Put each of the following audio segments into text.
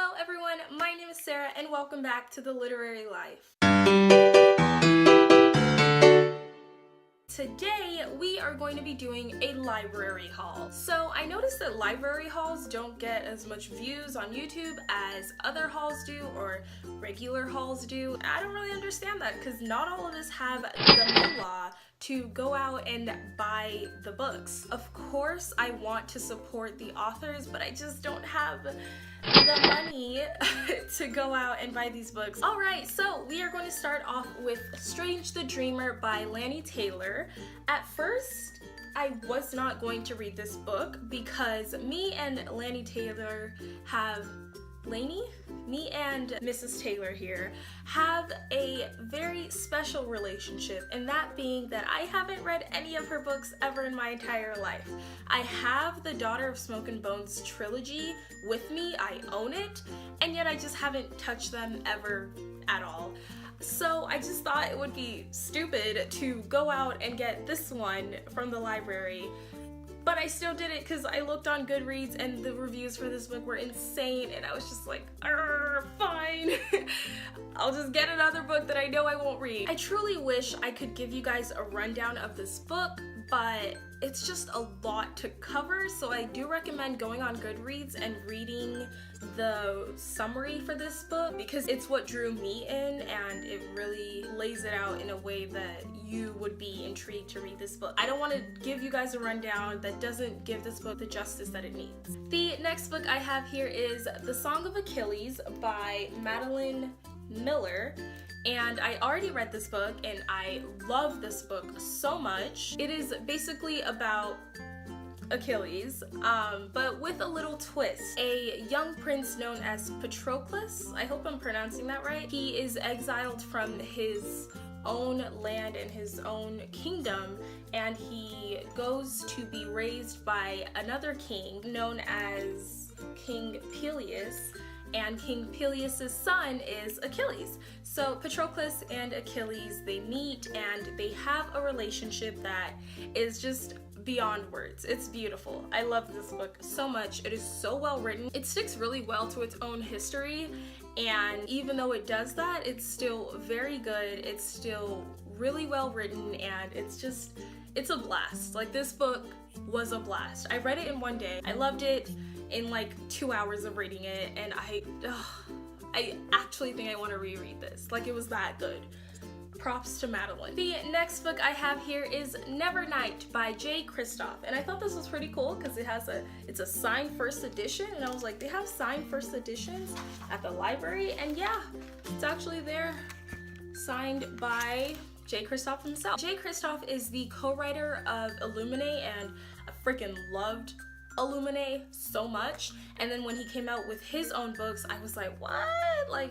Hello everyone, my name is Sarah and welcome back to The Literary Life. Today we are going to be doing a library haul. So I noticed that library hauls don't get as much views on YouTube as other hauls do or regular hauls do. I don't really understand that because not all of us have the moolah to go out and buy the books. Of course I want to support the authors, but I just don't have the money to go out and buy these books. Alright, so we are going to start off with Strange the Dreamer by Laini Taylor. At first, I was not going to read this book because me and Laini Taylor have me and Mrs. Taylor here have a very special relationship, and that being that I haven't read any of her books ever in my entire life. I have the Daughter of Smoke and Bones trilogy with me, I own it, and yet I just haven't touched them ever at all. So I just thought it would be stupid to go out and get this one from the library. But I still did it because I looked on Goodreads and the reviews for this book were insane, and I was just like, fine. I'll just get another book that I know I won't read. I truly wish I could give you guys a rundown of this book, but it's just a lot to cover, so I do recommend going on Goodreads and reading the summary for this book because it's what drew me in and it really lays it out in a way that you would be intrigued to read this book. I don't want to give you guys a rundown that doesn't give this book the justice that it needs. The next book I have here is The Song of Achilles by Madeline Miller. And I already read this book and I love this book so much. It is basically about Achilles, but with a little twist. A young prince known as Patroclus, I hope I'm pronouncing that right, he is exiled from his own land and his own kingdom, and he goes to be raised by another king known as King Peleus. And King Peleus' son is Achilles. So Patroclus and Achilles, they meet and they have a relationship that is just beyond words. It's beautiful. I love this book so much. It is so well written. It sticks really well to its own history, and even though it does that, it's still very good. It's still really well written, and it's a blast. Like, this book was a blast. I read it in one day. I loved it in like 2 hours of reading it, and I actually think I want to reread this. Like, it was that good. Props to Madeline. The next book I have here is Nevernight by Jay Kristoff, and I thought this was pretty cool because it's a signed first edition, and I was like, they have signed first editions at the library, and yeah, it's actually there, signed by Jay Kristoff himself. Jay Kristoff is the co-writer of Illuminae, and I freaking loved Illuminae so much, and then when he came out with his own books, I was like, what? Like,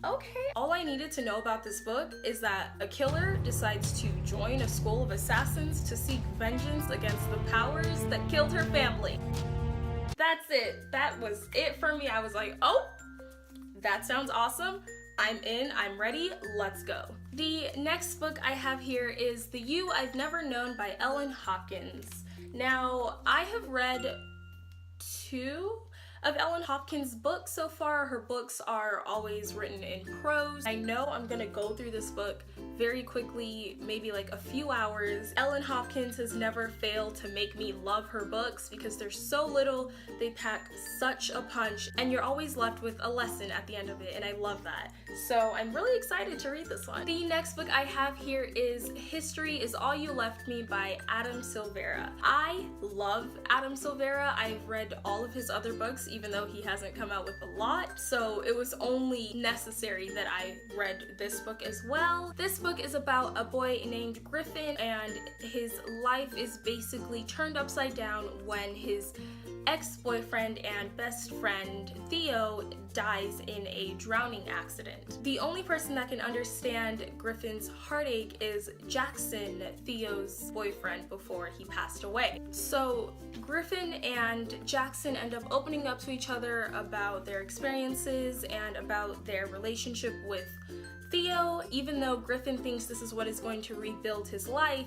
okay. All I needed to know about this book is that a killer decides to join a school of assassins to seek vengeance against the powers that killed her family. That's it. That was it for me. I was like, oh, that sounds awesome. I'm in, I'm ready, let's go. The next book I have here is The You I've Never Known by Hopkins. Now, I have read 2 of Hopkins' books so far. Her books are always written in prose. I know I'm gonna go through this book very quickly, maybe like a few hours. Hopkins has never failed to make me love her books because they're so little, they pack such a punch, and you're always left with a lesson at the end of it, and I love that. So I'm really excited to read this one. The next book I have here is History Is All You Left Me by Silvera. I love Silvera. I've read all of his other books, even though he hasn't come out with a lot, so it was only necessary that I read this book as well. This book is about a boy named Griffin, and his life is basically turned upside down when his ex-boyfriend and best friend Theo dies in a drowning accident. The only person that can understand Griffin's heartache is Jackson, Theo's boyfriend before he passed away. So Griffin and Jackson end up opening up to each other about their experiences and about their relationship with Theo, even though Griffin thinks this is what is going to rebuild his life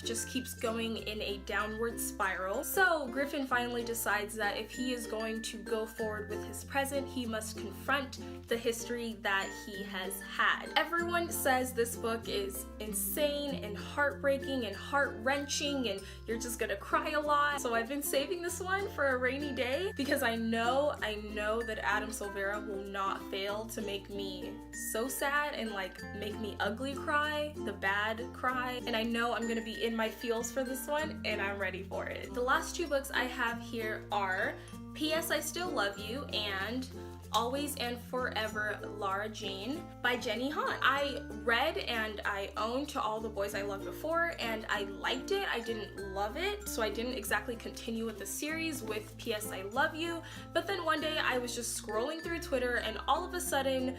just keeps going in a downward spiral. So Griffin finally decides that if he is going to go forward with his present, he must confront the history that he has had. Everyone says this book is insane and heartbreaking and heart-wrenching and you're just gonna cry a lot. So I've been saving this one for a rainy day because I know that Adam Silvera will not fail to make me so sad and like make me ugly cry, the bad cry, and I know I'm gonna be in my feels for this one and I'm ready for it. The last two books I have here are P.S. I Still Love You and Always and Forever Lara Jean by Jenny Han. I read and I owned To All the Boys I Loved Before and I liked it. I didn't love it, so I didn't exactly continue with the series with P.S. I Love You, but then one day I was just scrolling through Twitter and all of a sudden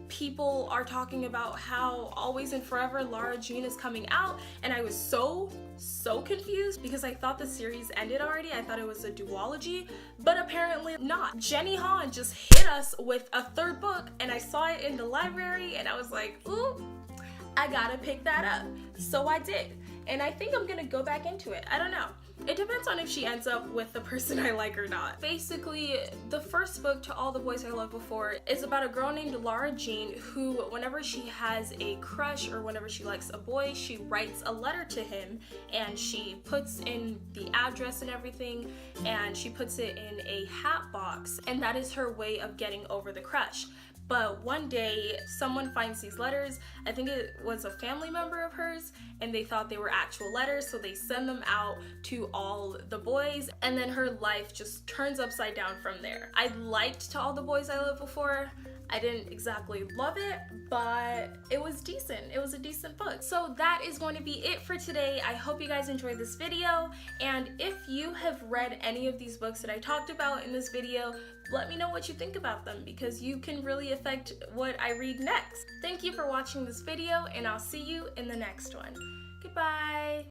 people are talking about how Always and Forever Lara Jean is coming out, and I was so confused because I thought the series ended already. I thought it was a duology, but apparently not. Jenny Han just hit us with a third book and I saw it in the library and I was like, ooh, I gotta pick that up. So I did, and I think I'm gonna go back into it. I don't know. It depends on if she ends up with the person I like or not. Basically, the first book, To All the Boys I Loved Before, is about a girl named Lara Jean who, whenever she has a crush or whenever she likes a boy, she writes a letter to him and she puts in the address and everything and she puts it in a hat box, and that is her way of getting over the crush. But one day, someone finds these letters, I think it was a family member of hers, and they thought they were actual letters, so they send them out to all the boys, and then her life just turns upside down from there. I liked To All the Boys I Loved Before. I didn't exactly love it, but it was decent. It was a decent book. So that is going to be it for today. I hope you guys enjoyed this video, and if you have read any of these books that I talked about in this video, let me know what you think about them because you can really affect what I read next. Thank you for watching this video, and I'll see you in the next one. Goodbye!